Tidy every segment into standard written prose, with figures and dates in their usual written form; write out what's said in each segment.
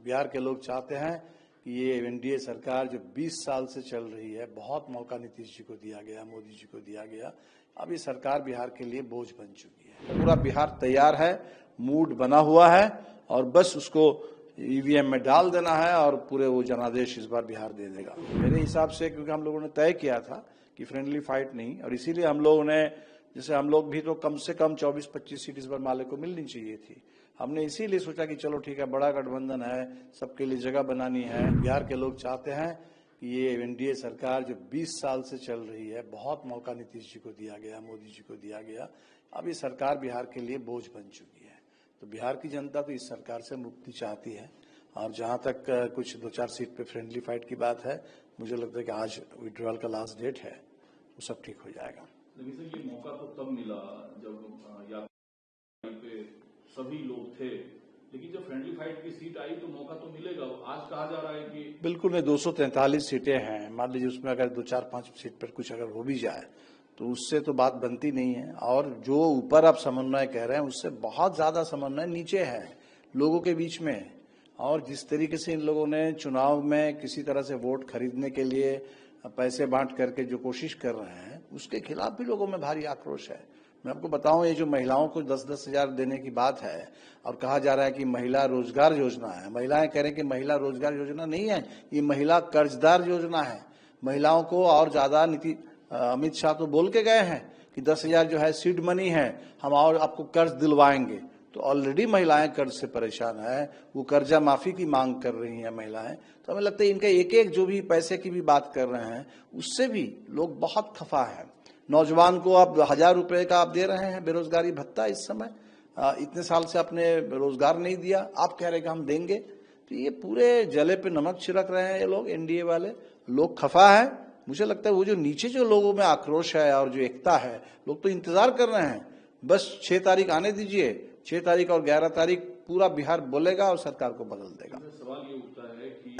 बिहार के लोग चाहते हैं कि ये एनडीए सरकार जो 20 साल से चल रही है, बहुत मौका नीतीश जी को दिया गया, मोदी जी को दिया गया, अब ये सरकार बिहार के लिए बोझ बन चुकी है। पूरा बिहार तैयार है, मूड बना हुआ है और बस उसको ईवीएम में डाल देना है और पूरे वो जनादेश इस बार बिहार दे देगा मेरे हिसाब से, क्योंकि हम लोगों ने तय किया था कि फ्रेंडली फाइट नहीं, और इसीलिए हम लोगों ने, जैसे हम लोग भी तो कम से कम 24-25 सीट इस बार माले को मिलनी चाहिए थी। हमने इसीलिए सोचा कि चलो ठीक है, बड़ा गठबंधन है, सबके लिए जगह बनानी है। बिहार के लोग चाहते हैं कि ये एनडीए सरकार जो 20 साल से चल रही है, बहुत मौका नीतीश जी को दिया गया, मोदी जी को दिया गया, अब ये सरकार बिहार के लिए बोझ बन चुकी है। तो बिहार की जनता तो इस सरकार से मुक्ति चाहती है, और जहां तक कुछ 2-4 सीट पे फ्रेंडली फाइट की बात है, मुझे लगता है कि आज विड्रॉल का लास्ट डेट है, वो सब ठीक हो जाएगा। लेकिन सर, ये मौका तो तब मिला जब यात्रा पे सभी लोग थे, लेकिन जब फ्रेंडली फाइट की सीट आई तो मौका तो मिलेगा। आज कहा जा रहा है कि बिल्कुल नहीं, 243 सीटें हैं, मान लीजिए उसमें अगर 2-4-5 सीट पर कुछ अगर हो भी जाए तो उससे तो बात बनती नहीं है। और जो ऊपर आप समन्वय कह रहे हैं, उससे बहुत ज्यादा समन्वय नीचे है, लोगों के बीच में। और जिस तरीके से इन लोगों ने चुनाव में किसी तरह से वोट खरीदने के लिए पैसे बांट करके जो कोशिश कर रहे हैं, उसके खिलाफ भी लोगों में भारी आक्रोश है। मैं आपको बताऊं, ये जो महिलाओं को 10-10 हजार देने की बात है और कहा जा रहा है कि महिला रोजगार योजना है, महिलाएं कह रही कि महिला रोजगार योजना नहीं है, ये महिला कर्जदार योजना है। महिलाओं को और ज्यादा अमित शाह तो बोल के गए हैं कि 10,000 जो है सीड मनी है, हम और आपको कर्ज दिलवाएंगे। तो ऑलरेडी महिलाएं कर्ज से परेशान है, वो कर्जा माफी की मांग कर रही हैं महिलाएं। तो हमें लगता है इनका एक एक जो भी पैसे की भी बात कर रहे हैं, उससे भी लोग बहुत खफा है। नौजवान को आप 1,000 रुपए का आप दे रहे हैं बेरोजगारी भत्ता इस समय, इतने साल से आपने रोजगार नहीं दिया, आप कह रहे कि हम देंगे। तो ये पूरे जले पे नमक छिड़क रहे हैं ये लोग, एनडीए वाले लोग खफा है। मुझे लगता है वो जो नीचे जो लोगों में आक्रोश है और जो एकता है, लोग तो इंतजार कर रहे हैं, बस 6 तारीख आने दीजिए, 6 तारीख और 11 तारीख पूरा बिहार बोलेगा और सरकार को बदल देगा। सवाल ये उठता है कि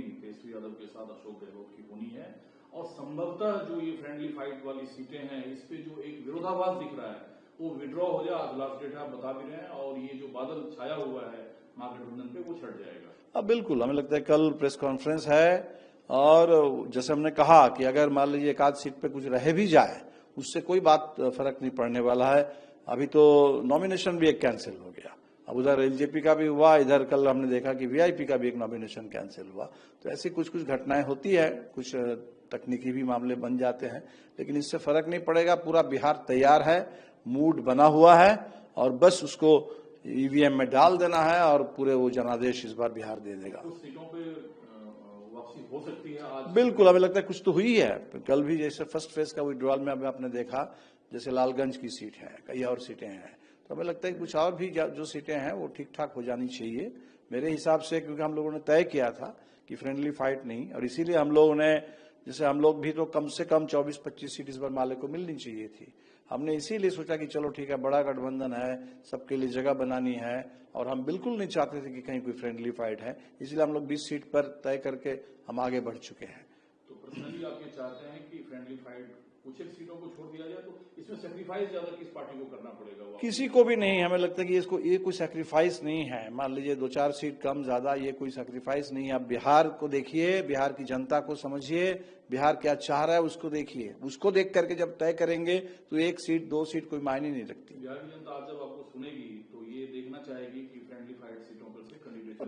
केसरी यादव के साथ अशोक गहलोत की होनी है, और संभवतः जो ये फ्रेंडली फाइट वाली सीटें हैं, इस पे जो एक विरोधाभास दिख रहा है वो विड्रॉ हो जाए, आज लास्ट डेट आप बता भी रहे हैं, और ये जो बादल छाया हुआ है महागठबंधन पे वो छट जाएगा। अब बिल्कुल हमें लगता है कल प्रेस कॉन्फ्रेंस है, और जैसे हमने कहा कि अगर मान लीजिए एक आध सीट पे कुछ रह भी जाए, उससे कोई बात फर्क नहीं पड़ने वाला है। अभी तो नॉमिनेशन भी एक कैंसिल हो गया, अब उधर एलजेपी का भी हुआ, इधर कल हमने देखा कि वीआईपी का भी एक नॉमिनेशन कैंसिल हुआ। तो ऐसी कुछ कुछ घटनाएं होती है, कुछ तकनीकी भी मामले बन जाते हैं, लेकिन इससे फर्क नहीं पड़ेगा। पूरा बिहार तैयार है, मूड बना हुआ है, और बस उसको ईवीएम में डाल देना है और पूरे वो जनादेश इस बार बिहार दे देगा। कुछ सीटों पे वापसी हो सकती है आज? बिल्कुल, हमें लगता है कुछ तो हुई है। कल भी जैसे फर्स्ट फेज का विड्रॉल में अभी आपने देखा, जैसे लालगंज की सीट है, कई और सीटें हैं, तो हमें लगता है कि कुछ और भी जो सीटें हैं वो ठीक ठाक हो जानी चाहिए मेरे हिसाब से, क्योंकि हम लोगों ने तय किया था कि फ्रेंडली फाइट नहीं, और इसीलिए हम लोगों ने, जैसे हम लोग भी तो कम से कम 24-25 सीट इस बार माले को मिलनी चाहिए थी। हमने इसीलिए सोचा कि चलो ठीक है, बड़ा गठबंधन है, सबके लिए जगह बनानी है, और हम बिल्कुल नहीं चाहते थे कि कहीं कोई फ्रेंडली फाइट है, इसलिए हम लोग 20 सीट पर तय करके हम आगे बढ़ चुके हैं। तो पर्सनली आप ये चाहते हैं कि फ्रेंडली फाइट कुछ एक सीटों को छोड़ दिया जाए, तो इसमें सेक्रीफाइस ज्यादा किस पार्टी को करना पड़ेगा? किसी को भी नहीं, हमें लगता है कि इसको ये कोई सेक्रीफाइस नहीं है। मान लीजिए 2-4 सीट कम ज्यादा, ये कोई सेक्रीफाइस नहीं है। आप बिहार को देखिए, बिहार की जनता को समझिए, बिहार क्या चाह रहा है उसको देखिए, उसको देख करके जब तय करेंगे तो 1 सीट 2 सीट कोई मायने नहीं रखती। बिहार की जनता आज जब आपको सुनेगी तो ये देखना चाहेगी कि फ्रेंडली फाइट सीटों पर से कैंडिडेट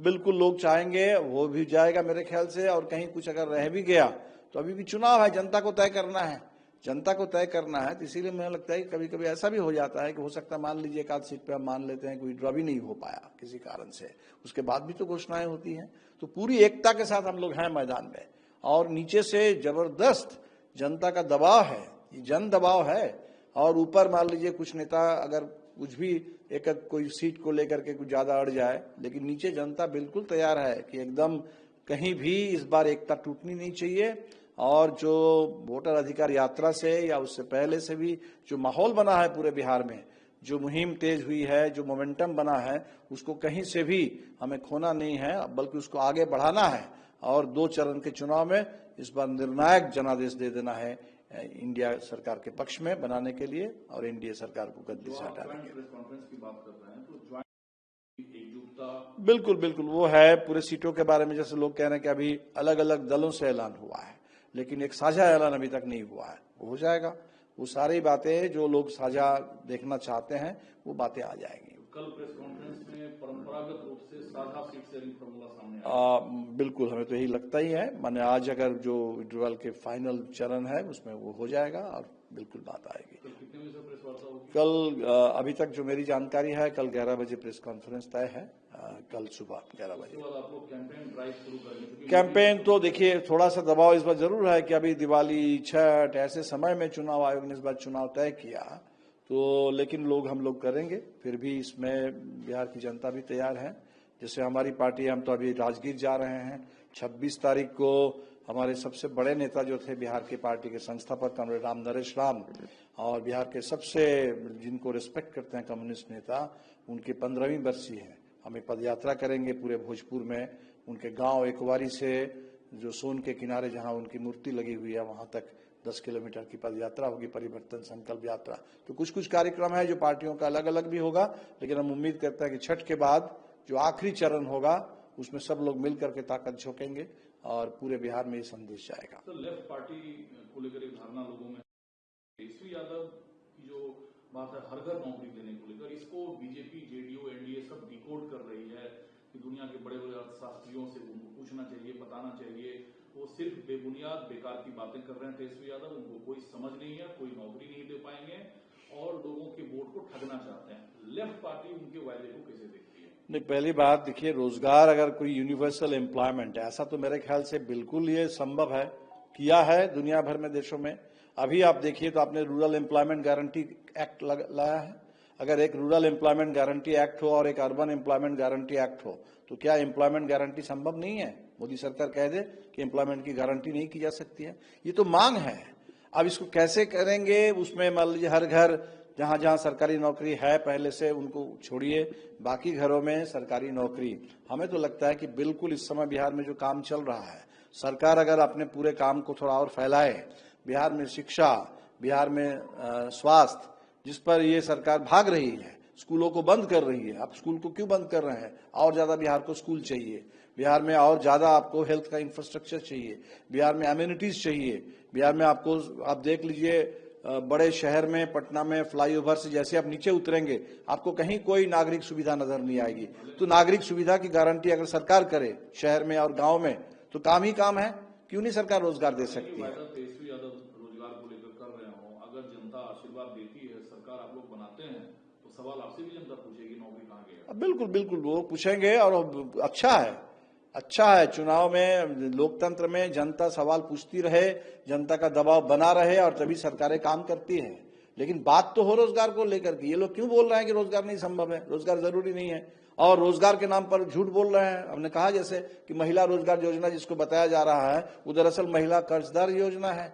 बिल्कुल लोग चाहेंगे, हो भी जाएगा मेरे ख्याल से। और कहीं कुछ अगर रह भी गया तो अभी भी चुनाव है, जनता को तय करना है, जनता को तय करना है। तो इसीलिए मुझे लगता है कि कभी कभी ऐसा भी हो जाता है कि हो सकता है, मान लीजिए एक आध सीट पे हम मान लेते हैं कोई ड्रॉ भी नहीं हो पाया किसी कारण से, उसके बाद भी तो घोषणाएं होती हैं। तो पूरी एकता के साथ हम लोग हैं मैदान में, और नीचे से जबरदस्त जनता का दबाव है, ये जन दबाव है। और ऊपर मान लीजिए कुछ नेता अगर कुछ भी एक कोई सीट को लेकर के कुछ ज्यादा अड़ जाए, लेकिन नीचे जनता बिल्कुल तैयार है कि एकदम कहीं भी इस बार एकता टूटनी नहीं चाहिए। और जो वोटर अधिकार यात्रा से या उससे पहले से भी जो माहौल बना है पूरे बिहार में, जो मुहिम तेज हुई है, जो मोमेंटम बना है, उसको कहीं से भी हमें खोना नहीं है, बल्कि उसको आगे बढ़ाना है। और 2 चरण के चुनाव में इस बार निर्णायक जनादेश दे देना है इंडिया सरकार के पक्ष में बनाने के लिए, और एनडीए सरकार को गद्दी से हटाने के लिए। कॉन्फ्रेंस की बात कर रहे हैं तो ज्वाइंट एकजुट एकजुटता? बिल्कुल बिल्कुल वो है। पूरे सीटों के बारे में जैसे लोग कह रहे हैं कि अभी अलग अलग दलों से ऐलान हुआ है, लेकिन एक साझा ऐलान अभी तक नहीं हुआ है। वो हो जाएगा। वो सारी बातें जो लोग साझा देखना चाहते हैं वो बातें आ जाएंगी। कल प्रेस कॉन्फ्रेंस में परंपरागत रूप से साझा सीट शेयरिंग फॉर्मूला सामने आया। बिल्कुल, हमें तो यही लगता ही है। माने आज अगर जो विड्रॉल के फाइनल चरण है उसमें वो हो जाएगा और बिल्कुल बात आएगी। कल कितने बजे से प्रेस वार्ता होगी? कल अभी तक जो मेरी जानकारी है कल 11 बजे प्रेस कॉन्फ्रेंस तय है। कल सुबह 11 बजे। उसके बाद आप लोग कैंपेन ड्राइव शुरू करेंगे? कैंपेन तो देखिए थोड़ा सा दबाव इस बार जरूर है कि अभी दिवाली, छठ ऐसे समय में चुनाव आयोग ने इस बार चुनाव तय किया, तो लेकिन हम लोग करेंगे। फिर भी इसमें बिहार की जनता भी तैयार है। जैसे हमारी पार्टी, हम तो अभी राजगीर जा रहे हैं। 26 तारीख को हमारे सबसे बड़े नेता जो थे बिहार की पार्टी के संस्थापक कमरेड राम नरेश राम, और बिहार के सबसे जिनको रिस्पेक्ट करते हैं कम्युनिस्ट नेता, उनकी 15वीं बरसी है। हमें पदयात्रा करेंगे पूरे भोजपुर में, उनके गांव एकवारी से जो सोन के किनारे जहां उनकी मूर्ति लगी हुई है वहां तक 10 किलोमीटर की पदयात्रा होगी, परिवर्तन संकल्प यात्रा। तो कुछ कुछ कार्यक्रम है जो पार्टियों का अलग अलग भी होगा, लेकिन हम उम्मीद करते हैं कि छठ के बाद जो आखिरी चरण होगा उसमें सब लोग मिलकर के ताकत झोंकेंगे और पूरे बिहार में ये संदेश जाएगा। तो लेफ्ट पार्टी को लेकर एक धारणा लोगों में, तेजस्वी यादव की जो बात है हर घर नौकरी देने को लेकर, इसको बीजेपी, जेडीयू, एनडीए सब डिकोड कर रही है कि दुनिया के बड़े बड़े अर्थशास्त्रियों से उनको पूछना चाहिए, बताना चाहिए। वो सिर्फ बेबुनियाद बेकार की बातें कर रहे हैं तेजस्वी यादव, उनको कोई समझ नहीं है, कोई नौकरी नहीं दे पाएंगे और लोगों के वोट को ठगना चाहते हैं। लेफ्ट पार्टी उनके वायदे को कैसे देखती है? नहीं, पहली बात देखिए, रोजगार अगर कोई यूनिवर्सल एम्प्लॉयमेंट है, ऐसा तो मेरे ख्याल से बिल्कुल ये संभव है, किया है दुनिया भर में देशों में। अभी आप देखिए तो आपने रूरल एम्प्लॉयमेंट गारंटी एक्ट लाया है। अगर एक रूरल एम्प्लॉयमेंट गारंटी एक्ट हो और एक अर्बन एम्प्लॉयमेंट गारंटी एक्ट हो, तो क्या एम्प्लॉयमेंट गारंटी संभव नहीं है? मोदी सरकार कह दे कि एम्प्लॉयमेंट की गारंटी नहीं की जा सकती है, ये तो मांग है। अब इसको कैसे करेंगे? उसमें मान लीजिए हर घर जहां जहां सरकारी नौकरी है पहले से उनको छोड़िए, बाकी घरों में सरकारी नौकरी। हमें तो लगता है कि बिल्कुल इस समय बिहार में जो काम चल रहा है, सरकार अगर अपने पूरे काम को थोड़ा और फैलाए, बिहार में शिक्षा, बिहार में स्वास्थ्य, जिस पर ये सरकार भाग रही है, स्कूलों को बंद कर रही है। आप स्कूल को क्यों बंद कर रहे हैं? और ज्यादा बिहार को स्कूल चाहिए, बिहार में और ज्यादा आपको हेल्थ का इंफ्रास्ट्रक्चर चाहिए, बिहार में एम्यूनिटीज चाहिए। बिहार में आपको, आप देख लीजिए बड़े शहर में, पटना में फ्लाईओवर से जैसे आप नीचे उतरेंगे आपको कहीं कोई नागरिक सुविधा नजर नहीं आएगी। तो नागरिक सुविधा की गारंटी अगर सरकार करे शहर में और गांव में तो काम ही काम है। क्यों नहीं सरकार रोजगार दे सकती है? तेजस्वी यादव रोजगार को लेकर कर रहे हो, अगर जनता आशीर्वाद देती है, सरकार आप लोग बनाते हैं, तो सवाल आपसे भी जनता पूछेगी नौकरी कहाँ गया? बिल्कुल बिल्कुल वो पूछेंगे और अच्छा है, अच्छा है। चुनाव में, लोकतंत्र में जनता सवाल पूछती रहे, जनता का दबाव बना रहे और तभी सरकारें काम करती है। लेकिन बात तो हो रोजगार को लेकर के। ये लोग क्यों बोल रहे हैं कि रोजगार नहीं संभव है, रोजगार जरूरी नहीं है, और रोजगार के नाम पर झूठ बोल रहे हैं। हमने कहा जैसे कि महिला रोजगार योजना जिसको बताया जा रहा है वो दरअसल महिला कर्जदार योजना है,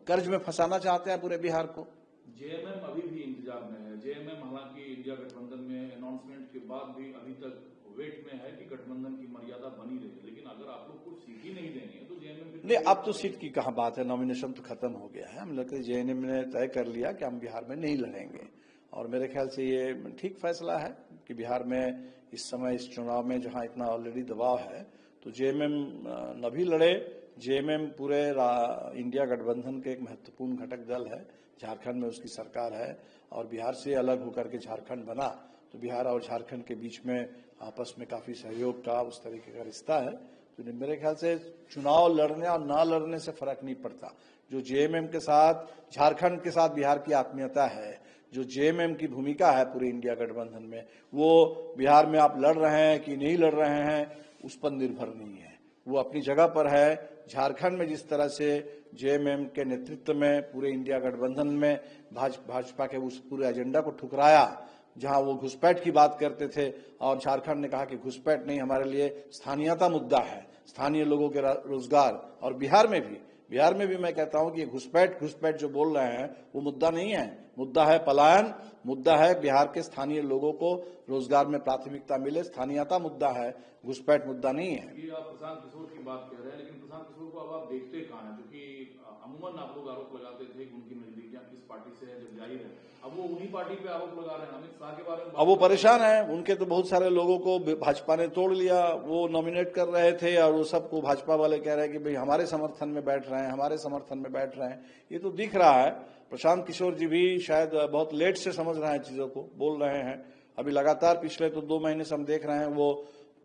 कर्ज में फंसाना चाहते हैं पूरे बिहार को। जेएमएम अभी भी इंतजार में है। जेएमएम हालांकि इंडिया गठबंधन में अनाउंसमेंट के बाद भी अभी तक वेट में है कि गठबंधन की मर्यादा बनी रहे, लेकिन अगर आप लोग को सीट ही नहीं देनी है तो जेएमएम नहीं, अब तो सीट की कहाँ बात है, नॉमिनेशन तो खत्म हो गया है। हम लगता है जेएनएम ने तय कर लिया कि हम बिहार में नहीं लड़ेंगे, और मेरे ख्याल से ये ठीक फैसला है कि बिहार में इस समय इस चुनाव में जहां इतना ऑलरेडी दबाव है तो जेएमएम न भी लड़े। जेएमएम पूरे इंडिया गठबंधन के एक महत्वपूर्ण घटक दल है। झारखंड में उसकी सरकार है और बिहार से अलग होकर के झारखंड बना, तो बिहार और झारखंड के बीच में आपस में काफी सहयोग का उस तरीके का रिश्ता है। तो मेरे ख्याल से चुनाव लड़ने और ना लड़ने से फर्क नहीं पड़ता। जो जेएमएम के साथ, झारखंड के साथ बिहार की आत्मीयता है, जो जेएमएम की भूमिका है पूरे इंडिया गठबंधन में, वो बिहार में आप लड़ रहे हैं कि नहीं लड़ रहे हैं उस पर निर्भर नहीं है, वो अपनी जगह पर है। झारखंड में जिस तरह से जेएमएम के नेतृत्व में पूरे इंडिया गठबंधन में भाजपा के उस पूरे एजेंडा को ठुकराया, जहां वो घुसपैठ की बात करते थे, और झारखंड ने कहा कि घुसपैठ नहीं, हमारे लिए स्थानीयता मुद्दा है, स्थानीय लोगों के रोजगार। और बिहार में भी मैं कहता हूं कि घुसपैठ जो बोल रहे हैं वो मुद्दा नहीं है। मुद्दा है पलायन, मुद्दा है बिहार के स्थानीय लोगों को रोजगार में प्राथमिकता मिले, स्थानीयता मुद्दा है, घुसपैठ मुद्दा नहीं है। ये आप प्रशांत किशोर की बात कह रहे हैं, लेकिन प्रशांत किशोर को अब आप देखते कहाँ हैं? क्योंकि अमूमन आप लोग आरोप लगाते थे कि उनकी नजदीकियां किस पार्टी से है, जब जाहिर है अब वो उन्हीं पार्टी पे आरोप लगा रहे हैं। अमित शाह के बारे में अब वो परेशान है, उनके तो बहुत सारे लोगों को भाजपा ने तोड़ लिया, वो नॉमिनेट कर रहे थे और वो सबको भाजपा वाले कह रहे हैं कि भाई हमारे समर्थन में बैठ रहे हैं, हमारे समर्थन में बैठ रहे हैं। ये तो दिख रहा है। प्रशांत किशोर जी भी शायद बहुत लेट से समझ रहे हैं चीजों को, बोल रहे हैं। अभी लगातार पिछले तो 2 महीने से हम देख रहे हैं, वो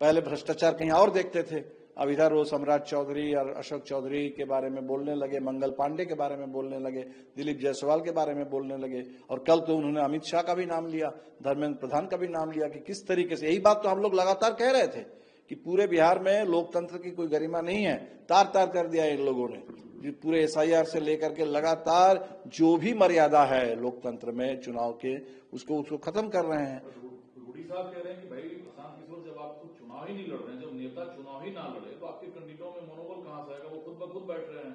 पहले भ्रष्टाचार कहीं और देखते थे, अब इधर वो सम्राट चौधरी और अशोक चौधरी के बारे में बोलने लगे, मंगल पांडे के बारे में बोलने लगे, दिलीप जायसवाल के बारे में बोलने लगे, और कल तो उन्होंने अमित शाह का भी नाम लिया, धर्मेंद्र प्रधान का भी नाम लिया कि किस तरीके से। यही बात तो हम लोग लगातार कह रहे थे कि पूरे बिहार में लोकतंत्र की कोई गरिमा नहीं है, तार तार कर दिया इन लोगों ने। पूरे SIR से लेकर के लगातार जो भी मर्यादा है लोकतंत्र में चुनाव के, उसको खत्म कर रहे हैं। रूडी साहब कह रहे हैं कि भाई प्रशांत किशोर जब आप खुद चुनाव ही नहीं लड़ रहे हैं, जब नेता चुनाव ही ना लड़े तो आपके कैंडिडेटों में मनोबल कहां से आएगा? वो खुद ब खुद बैठ रहे हैं,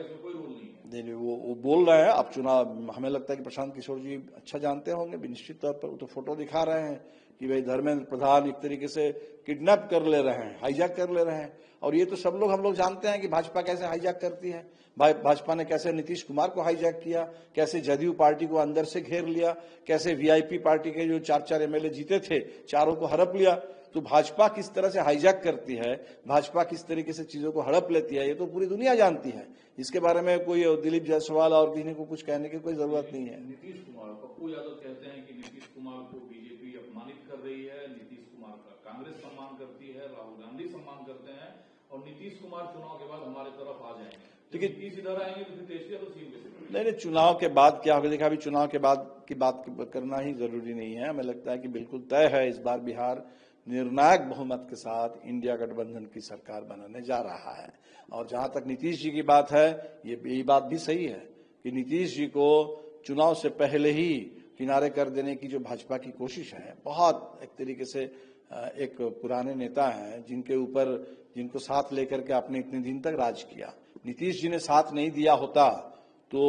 इसमें कोई रोल नहीं है। नहीं, वो बोल रहे हैं अब चुनाव। हमें लगता है कि प्रशांत किशोर जी अच्छा जानते होंगे निश्चित तौर पर। वो तो फोटो दिखा रहे हैं कि भाई धर्मेंद्र प्रधान एक तरीके से किडनैप कर ले रहे हैं, हाईजैक कर ले रहे हैं। और ये तो सब लोग हम लोग जानते हैं कि भाजपा कैसे हाईजैक करती है। भाजपा ने कैसे नीतीश कुमार को हाईजैक किया, कैसे जदयू पार्टी को अंदर से घेर लिया, कैसे VIP पार्टी के जो 4 MLA जीते थे, चारों को हड़प लिया। तो भाजपा किस तरह से हाईजैक करती है, भाजपा किस तरीके से चीजों को हड़प लेती है, ये तो पूरी दुनिया जानती है। इसके बारे में कोई दिलीप जायसवाल और किसी को कुछ कहने की कोई जरूरत नहीं है। नीतीश कुमार, पप्पू यादव कहते हैं कि नीतीश कुमार को बीजेपी अपमानित कर रही है, नीतीश कुमार का कांग्रेस सम्मान करती है, राहुल गांधी सम्मान करते हैं, और नीतीश कुमार चुनाव के बाद हमारे तरफ आ जाएंगे। देखिए, नीतीश इधर आएंगे तो फिर तेजस्वी यादव सीएम कैसे? नहीं, चुनाव के बाद क्या होगा देखा। अभी चुनाव के बाद की बात करना ही जरूरी नहीं है। हमें लगता है कि बिल्कुल तय है, इस बार बिहार निर्णायक बहुमत के साथ इंडिया गठबंधन की सरकार बनाने जा रहा है। और जहां तक नीतीश जी की बात है, ये बात भी सही है कि नीतीश जी को चुनाव से पहले ही किनारे कर देने की जो भाजपा की कोशिश है, बहुत एक तरीके से एक पुराने नेता हैं जिनको साथ लेकर के आपने इतने दिन तक राज किया। नीतीश जी ने साथ नहीं दिया होता तो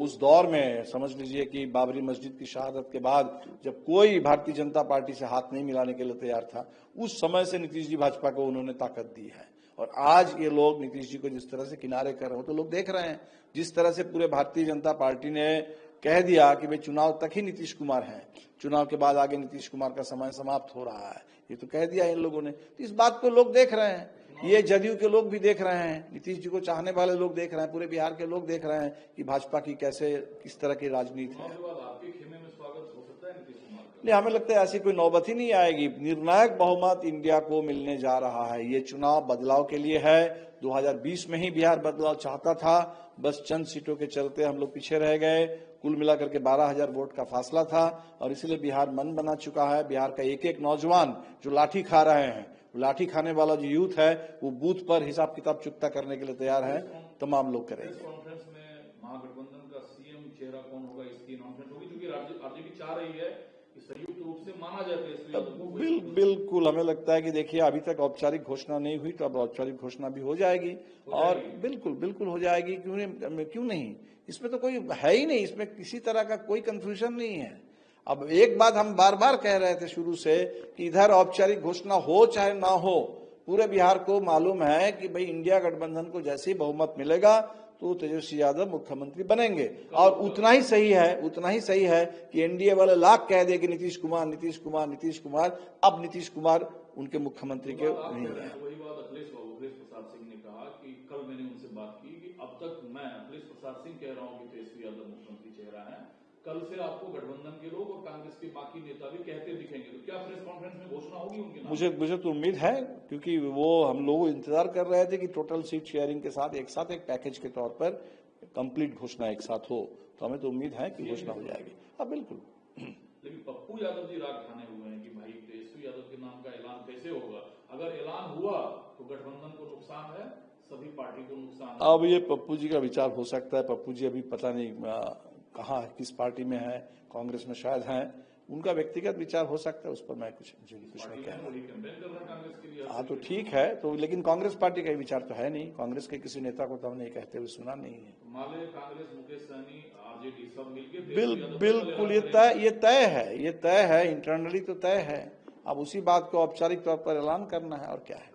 उस दौर में समझ लीजिए कि बाबरी मस्जिद की शहादत के बाद जब कोई भारतीय जनता पार्टी से हाथ नहीं मिलाने के लिए तैयार था, उस समय से नीतीश जी भाजपा को उन्होंने ताकत दी है। और आज ये लोग नीतीश जी को जिस तरह से किनारे कर रहे हो, तो लोग देख रहे हैं जिस तरह से पूरे भारतीय जनता पार्टी ने कह दिया कि भाई चुनाव तक ही नीतीश कुमार हैं, चुनाव के बाद आगे नीतीश कुमार का समय समाप्त हो रहा है, ये तो कह दिया इन लोगों ने। तो इस बात को लोग देख रहे हैं, ये जदयू के लोग भी देख रहे हैं, नीतीश जी को चाहने वाले लोग देख रहे हैं, पूरे बिहार के लोग देख रहे हैं कि भाजपा की किस तरह की राजनीति है। नहीं, हमें लगता है ऐसी कोई नौबत ही नहीं आएगी। निर्णायक बहुमत इंडिया को मिलने जा रहा है। ये चुनाव बदलाव के लिए है। 2020 में ही बिहार बदलाव चाहता था, बस चंद सीटों के चलते हम लोग पीछे रह गए। कुल मिलाकर के 12,000 वोट का फासला था और इसलिए बिहार मन बना चुका है। बिहार का एक एक नौजवान जो लाठी खा रहे हैं, लाठी खाने वाला जो यूथ है, वो बूथ पर हिसाब किताब चुकता करने के लिए तैयार है। तमाम लोग करेंगे। कॉन्फ्रेंस में महागठबंधन का सीएम चेहरा कौन होगा, इसकी अनाउंसमेंट होगी, क्योंकि आरजेडी चाह रही है कि संयुक्त रूप से माना जाए। बिल्कुल, हमें लगता है कि देखिए अभी तक औपचारिक घोषणा नहीं हुई, तो अब औपचारिक घोषणा भी हो जाएगी। और बिल्कुल हो जाएगी। क्यों नहीं, इसमें तो कोई है ही नहीं, इसमें किसी तरह का कोई कंफ्यूजन नहीं है। अब एक बात हम बार बार कह रहे थे शुरू से कि इधर औपचारिक घोषणा हो चाहे ना हो, पूरे बिहार को मालूम है कि भाई इंडिया गठबंधन को जैसे ही बहुमत मिलेगा तो तेजस्वी यादव मुख्यमंत्री बनेंगे। और उतना ही सही है कि एनडीए वाले लाख कह दे कि नीतीश कुमार, अब नीतीश कुमार उनके मुख्यमंत्री के नहीं है। वही बात अखिलेश प्रसाद सिंह ने कहा कि कल मैंने उनसे बात की कि अब तक मैं अखिलेश प्रसाद सिंह कह रहा हूं कि तेजस्वी यादव मुख्यमंत्री चेहरा है, कल से आपको गठबंधन के लोग और कांग्रेस के बाकी नेता भी कहते दिखेंगे। तो क्या प्रेस कॉन्फ्रेंस में घोषणा होगी उनकी? मुझे तो उम्मीद है, क्योंकि वो हम लोग इंतजार कर रहे थे कि टोटल सीट शेयरिंग के साथ एक पैकेज के तौर पर कंप्लीट घोषणा एक साथ हो, तो हमें तो उम्मीद है कि घोषणा हो जाएगी। हाँ बिल्कुल। लेकिन पप्पू यादव जी राग खाने हुए हैं कि भाई तेजस्वी यादव के नाम का ऐलान कैसे होगा? अगर ऐलान हुआ तो गठबंधन को नुकसान है, सभी पार्टी को नुकसान है। अब ये पप्पू जी का विचार हो सकता है। पप्पू जी अभी पता नहीं कहाँ किस पार्टी में है, कांग्रेस में शायद हैं, उनका व्यक्तिगत विचार हो सकता है, उस पर मैं कुछ नहीं कह रहा। हाँ तो ठीक है, तो लेकिन कांग्रेस पार्टी का विचार तो है नहीं, कांग्रेस के किसी नेता को तो हमने कहते हुए सुना नहीं है। माले कांग्रेस मुकेश सहनी आरजेडी सब मिलकर तेजस्वी यादव को बिल्कुल ये तय है इंटरनली तो तय है। अब उसी बात को औपचारिक तौर पर ऐलान करना है और क्या है।